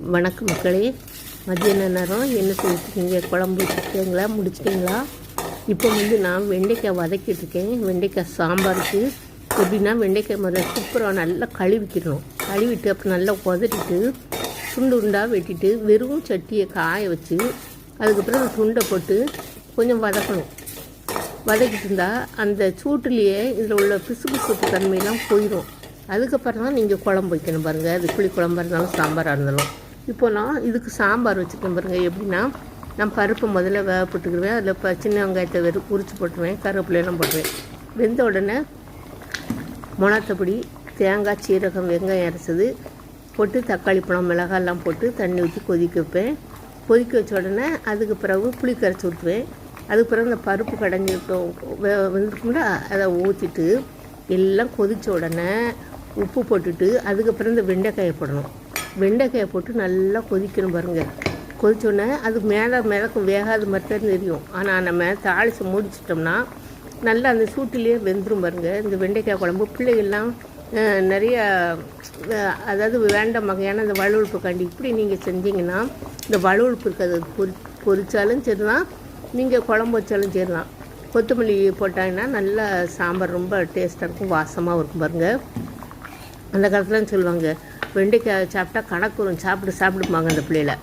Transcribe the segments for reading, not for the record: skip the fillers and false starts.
வணக்கம் மக்களே. மதியான நேரம் என்ன செஞ்சுருக்கீங்க? குழம்பு வச்சுருக்கீங்களா? முடிச்சிட்டிங்களா? இப்போ நான் வெண்டைக்காய் வதக்கிட்டுருக்கேன். வெண்டைக்காய் சாம்பாருக்கு எப்படின்னா, வெண்டைக்காய் முதல்ல சூப்பராக நல்லா கழுவிக்கிடணும். கழுவிட்டு அப்புறம் நல்லா உதறிட்டு துண்டு உண்டாக வெட்டிட்டு வெறும் சட்டியை காய வச்சு அதுக்கப்புறம் அந்த துண்டை போட்டு கொஞ்சம் வதக்கணும். வதக்கிட்டு இருந்தால் அந்த சூட்டுலேயே இதில் உள்ள பிசு தன்மையெல்லாம் போயிடும். அதுக்கப்புறம் தான் நீங்கள் குழம்பு வைக்கணும் பாருங்கள். அது புளி குழம்பா இருந்தாலும் சாம்பாராக இருந்தாலும். இப்போ நான் இதுக்கு சாம்பார் வச்சுருக்கேன் பாருங்கள். எப்படின்னா, நான் பருப்பை முதல்ல வேக போட்டுக்கிடுவேன். அதில் சின்ன வெங்காயத்தை உரிச்சு போட்டுருவேன், கருவேப்பிலையெல்லாம் போட்டுருவேன். வெந்த உடனே மிளகாத்தப்பொடி, தேங்காய், சீரகம், வெங்காயம் அரைச்சது போட்டு தக்காளி பழம், மிளகாயெல்லாம் போட்டு தண்ணி ஊற்றி கொதிக்க வைப்பேன். கொதிக்க வச்ச உடனே அதுக்கு பிறகு புளி கரைச்சி விட்டுருவேன். அதுக்கு பிறகு இந்த பருப்பு கடைஞ்சி வந்துருக்கும்ல, அதை ஊற்றிட்டு எல்லாம் கொதித்த உடனே உப்பு போட்டுட்டு அதுக்கப்புறம் இந்த வெண்டைக்காயை போடணும். வெண்டைக்காயை போட்டு நல்லா கொதிக்கணும் பாருங்கள். கொதித்தோடனே அது மிளக்கும் வேகாத மாதிரி தான் தெரியும். ஆனால் நம்ம தாளித்து முடிச்சிட்டோம்னா நல்லா அந்த சூட்டிலேயே வெந்துடும் பாருங்கள். இந்த வெண்டைக்காய் குழம்பு பிள்ளைகள்லாம் நிறைய அதாவது வேண்டாம் வகையான இந்த வலுவழுப்பு காண்டி இப்படி நீங்கள் செஞ்சீங்கன்னா இந்த வலுவழுப்பு இருக்காது. பொரிச்சாலும் சரி தான், நீங்கள் குழம்பு வச்சாலும் சரி தான். கொத்தமல்லி போட்டாங்கன்னா நல்லா சாம்பார் ரொம்ப டேஸ்ட்டாக இருக்கும், வாசமாகவும் இருக்கும் பாருங்கள். அந்த காலத்துலன்னு சொல்லுவாங்க, வெண்டைக்காய் சாப்பிட்டா கணக்கு வரும், சாப்பிடுப்பாங்க அந்த பிள்ளைகளை.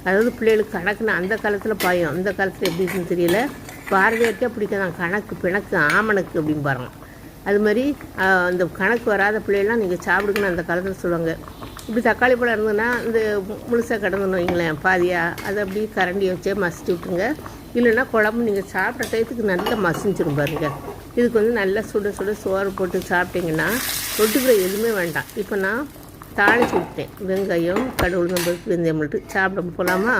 அதாவது பிள்ளைகளுக்கு கணக்குன்னு அந்த காலத்தில் பாயம், அந்த காலத்தில் எப்படின்னு தெரியல. பாரதியாருக்கே பிடிக்காதான், கணக்கு பிணக்கு ஆமணக்கு அப்படின்னு பாருங்க. அது மாதிரி அந்த கணக்கு வராத பிள்ளைகள்லாம் நீங்கள் சாப்பிடுங்கன்னு அந்த காலத்தில் சொல்லுவாங்க. இப்படி தக்காளி பழம் இருந்ததுன்னா இந்த முழுசாக கிடந்துன்னு வைங்களேன், பாதியாக அதை அப்படியே கரண்டியை வச்சே மசிச்சு விட்டுருங்க. இல்லைன்னா குழம்பு நீங்கள் சாப்பிட்ற டயத்துக்கு நல்லா மசிஞ்சிரும் பாருங்க. இதுக்கு நல்லா சுட சோறு போட்டு சாப்பிட்டிங்கன்னா தொட்டுக்கிற எதுவுமே வேண்டாம். இப்போ நான் தாளிச்சு விட்டேன். வெங்காயம், கடுகு, உளுந்தம்பருப்பு, வெந்தயம் போட்டு சாப்பிட போகலாமா?